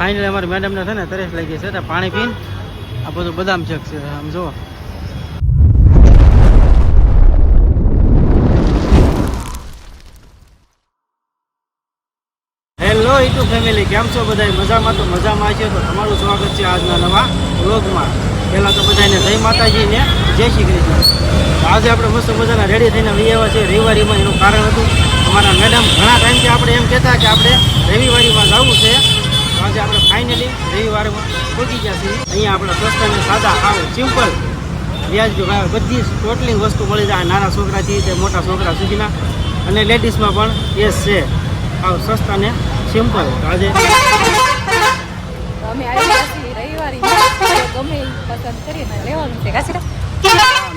Finally અમારી મેડમને છે ને તરસ લાગી છે તો પાણી પીને આ બધું બદામ શેક છે આમ જુઓ. હેલો યુટ્યુબ ફેમિલી, કેમ છો બધા? મજામાં તો મજામાં છે. તો તમારું સ્વાગત છે આજના નવા વ્લોગમાં. પહેલાં તો બધાને જય માતાજી ને જય શ્રી કૃષ્ણ. આજે આપણે મસ્ત મજાના રેડી થઈને આવ્યા છે રવિવારીમાં. એનું કારણ હતું અમારા મેડમ ઘણા ટાઈમથી આપણે એમ કહેતા કે આપણે રવિવારીમાં જવું છે. તો આજે આપણે ફાઇનલી રવિવારમાં પહોંચી ગયા છીએ. અહીંયા આપણે સસ્તા ને સાદા આવું સિમ્પલ વ્યાજબી ભાવે બધી ટોટલી વસ્તુ મળી જાય, નાના છોકરાથી તે મોટા છોકરા સુધીના, અને લેડીઝમાં પણ એ છે આવું સસ્તા ને સિમ્પલ. આજે અમે આવ્યા છીએ રવિવારીમાં, ગમે પસંદ કરીને લેવાનું છે. કાશી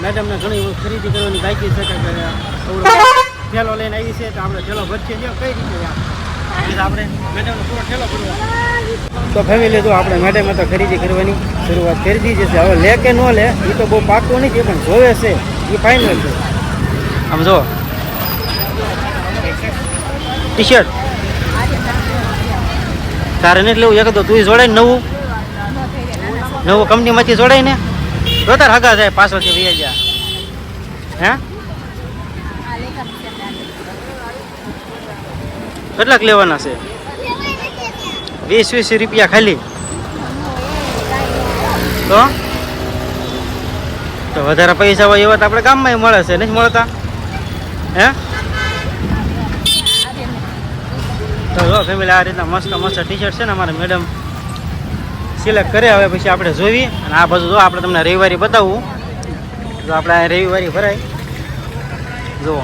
મેડમને ઘણી ખરીદી કરવાની બાકી છે કે ઠેલો લઈને આવી છે તો આપણે ઠેલો ભરશે કઈ રીતે આપણે મેડમનો પૂરો ઠેલો કરવો. તો ફેમિલી તો આપણે મેડમે તો ખરીદી કરવાની શરૂઆત કરી દીધી છે. હવે લે કે ન લે એ તો બહુ પાકું નથી, પણ જોવે છે એ ફાઇનલ છે. આમ જો ટી શર્ટ તારે નથી લેવું? એક તો તું જોડાય ને નવું કંપનીમાંથી જોડાય ને તો તાર હગા જાય પાછળથી વહી ગયા. હે કેટલાક લેવાના છે? 20 રૂપિયા ખાલી. તો વધારે પૈસા હોય એવા તો આપણે ગામમાં મળે છે, નથી મળતા? હે તો જો ફેમિલી આ રીતના મસ્ત મસ્ત ટી શર્ટ છે ને અમારા મેડમ સિલેક્ટ કરે. હવે પછી આપણે જોવી. અને આ બધું જો આપણે તમને રવિવારી બતાવવું. જો આપણે આ રવિવારી ભરાય જુઓ.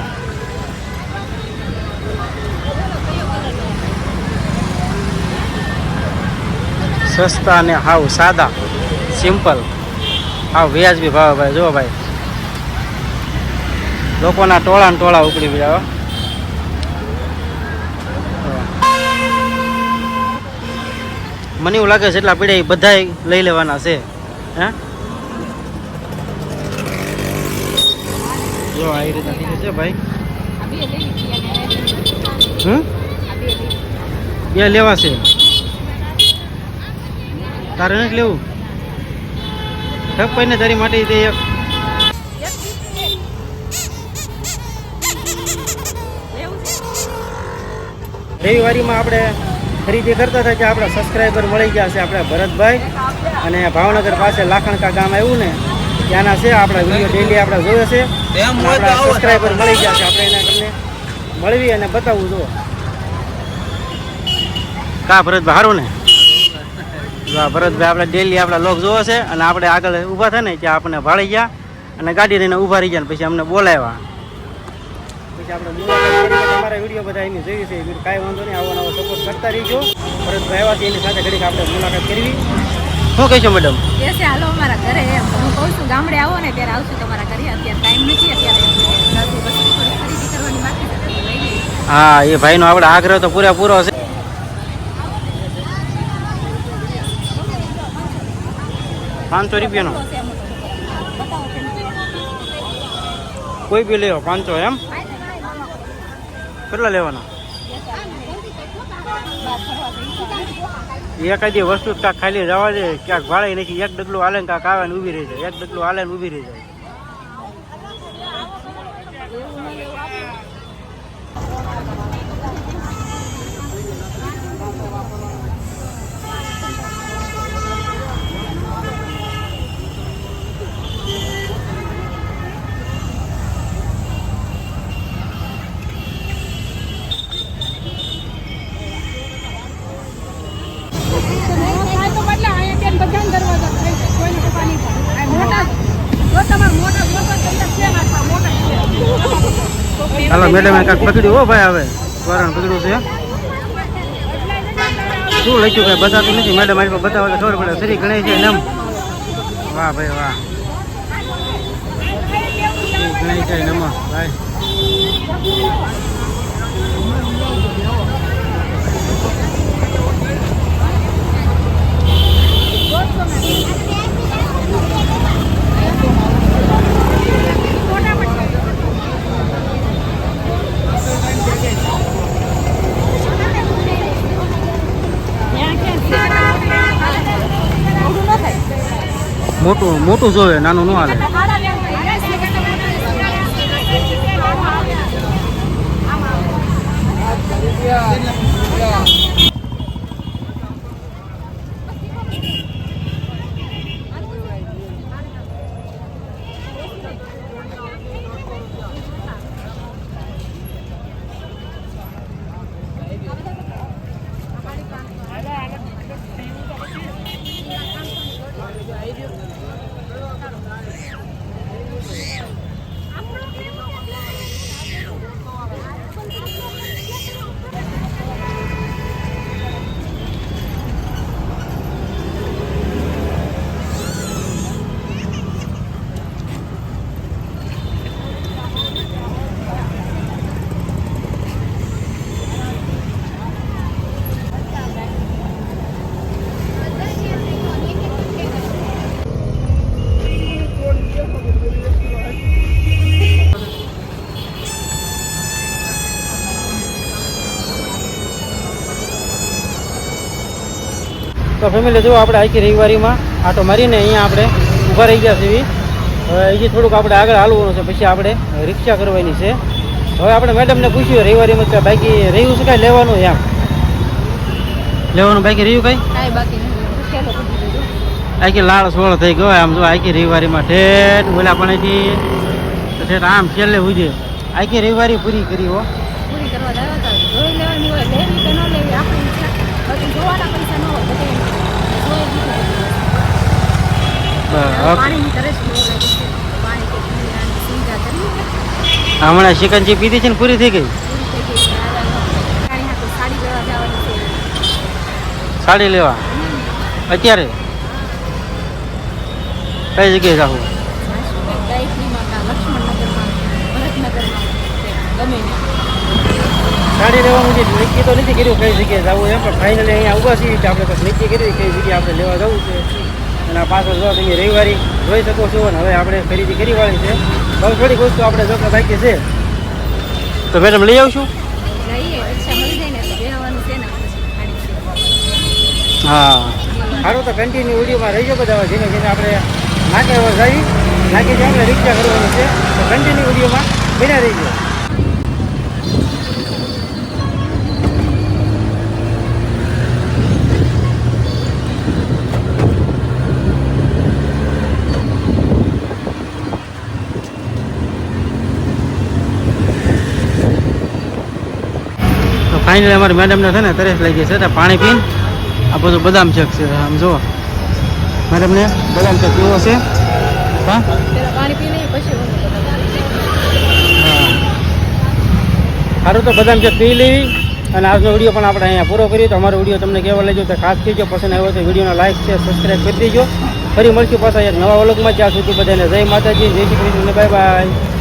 સસ્તા ને હાવ સાદા સિમ્પલ હાવ વ્યાજબી ભાવ ભાઈ. જો ભાઈ લોકોના ટોળા ને ટોળા ઉપડી ગયા. મને એવું લાગે છે એટલા પીડ્યા એ બધા લઈ લેવાના છે. હે જો આ રીતના છે ભાઈ. બે લેવા છે. તારે નથી લેવું? ઠક ભાઈ ને તારી માટે તે એક રવિવારીમાં આપણે ખરીદી કરતા હતા કે આપણા સબસ્ક્રાઈબર મળી ગયા છે. આપણે ભરતભાઈ અને ભાવનગર પાસે લાખણકા ગામ આવ્યું ને ત્યાંના છે. આપણા વિડીયો ડેલી આપણે જોવે છે. આપણા સબસ્ક્રાઈબર મળી ગયા છે. આપણે એના તમને મળવી અને બતાવવું. જો કા ભરતભાઈ સારું ને? ભરતભાઈ આપણે ડેલી આપણા લોક જોવે છે. અને આપણે આગળ ઊભા થાય ને ત્યાં આપણને ભાળી ગયા અને ગાડી લઈને ઊભા રહી ગયા ને પછી અમને બોલાવ્યા. પછી આપણે તમારા વિડીયો બધા એની જોયું છે. કાંઈ વાંધો નહીં, આવો નવો સપોર્ટ કરતા રહીજો. ભરતભાઈ આવ્યા એની સાથે ઘડીક આપણે મુલાકાત કરવી. શું કહીશું મેડમ? હાલો અમારા ઘરે. એમ હું કહું છું ગામડે આવો ને ત્યારે આવશું તમારા ઘરે. અત્યારે ટાઈમ નથી, અત્યારે ખરીદી કરવાની બાકી છે. હા, એ ભાઈનો આપણે આગ્રહ તો પૂરેપૂરો છે. 500 રૂપિયાનો કોઈ બી લેવો. 500 એમ? કેટલા લેવાના? એકાદી વસ્તુ કાંક ખાલી જવા દે, ક્યાંક ભાડે નથી. એક ડગલું હાલે ને કાંક આવે ને ઊભી રહી જાય. એક ડગલું હાલે ને ઊભી રહી જાય. હાલો મેડમ કાંક પકડ્યું. હો ભાઈ હવે વરણ પકડ્યું છે. શું લખ્યું ભાઈ બતાવતું નથી. મેડમ મારી પાસે બતાવો તો ખબર પડે. શ્રી ગણેશ છે એમ. વાહ ભાઈ વાહ. ગણેશ છે નમઃ ભાઈ. મોટું મોટું જોવે, નાનું ન હાલે. તો ફેમિલી જુઓ, આપણે આખી રવિવારીમાં આટો મારીને અહીંયા આપણે ઊભા રહી ગયા છીએ. હવે અહીંથી થોડુંક આપણે આગળ હાલવાનું છે, પછી આપણે રિક્ષા કરવાની છે. હવે આપણે મેડમને પૂછ્યું રવિવારીમાં કે બાકી રહ્યું છે કાંઈ લેવાનું, એમ લેવાનું બાકી રહ્યું કાંઈ? આખી લાળ સોળ થઈ ગયો આમ જો. આખી રવિવારીમાં ઠેઠ ઓલા પાણીથી ઠેઠ આમ છેલ્લે ઉજે આખી રવિવારી પૂરી કરી હો. પૂરી કરવા લાવ્યા હતા, જોઈ લેવાની હોય, લેવી કે ન લેવી આપણી ઈચ્છા. બાકી જોવાના પૈસા ન હોય, બધે જોઈ દીધું. પાણીની તરસ બહુ લાગે છે. પાણી કે પીવાની સુવિધા કરવી છે. હમણાં શિકંજી પીધી છે ને પૂરી થઈ ગઈ. પૂરી થઈ ગઈ છે. પાણી હાથું સાડી લેવા જવાની છે. સાડી લેવા અત્યારે કઈ જગ્યાએ જાવું? ગાયત્રીમાં, લક્ષ્મણનગરમાં, ભરતનગરમાં, ગમે ત્યાં. સાડી લેવાનું છે, નક્કી તો નથી કર્યું કઈ જગ્યાએ જવું એમ, પણ ફાઇનલી અહીંયા ઊભા છીએ કે આપણે તો નક્કી કર્યું કઈ જગ્યાએ આપણે લેવા જવું છે. અને આ પાછળ જો તમે રવિવારી જોઈ શકો છો. અને હવે આપણે ખરીદી કરી વાળી છે. બહુ થોડીક વસ્તુ આપણે જો કે બાકી છે, તો મેડમ લઈ આવશું. લઈએ રિક્ષા મળી જાય ને તો બેહવાનું છે ને પછી ગાડી છે. હા સારું, તો કન્ટિન્યુ વિડીયોમાં રહીજો બધા. જેને જેને આપણે નાકે જઈ નાકે જે આપણે રિક્ષા કરવાની છે, તો કન્ટિન્યુ વિડીયોમાં બન્યા રહીજો. ફાઇનલી અમારી મેડમને છે ને તરસ લાગી છે, તો પાણી પીને આ બધું બદામ શેક છે. આમ જુઓ, મેડમને બદામ શેક પીવો છે. હા પેલા પાણી પી લઈએ પછી સારું, તો બદામ શેક પી લેવી. અને આજનો વિડીયો પણ આપણે અહીંયા પૂરો કરીએ. તો અમારો વિડીયો તમને કેવો લાગ્યો તો ખાસ કહેજો. પસંદ આવ્યો તો વિડીયોને લાઈક છે, સબસ્ક્રાઈબ કરી દેજો. ફરી મળશું પાછા એક નવા વ્લોગમાં. જ્યાં સુધી બધાને જય માતાજી, જય શ્રી કૃષ્ણ, બાય બાય.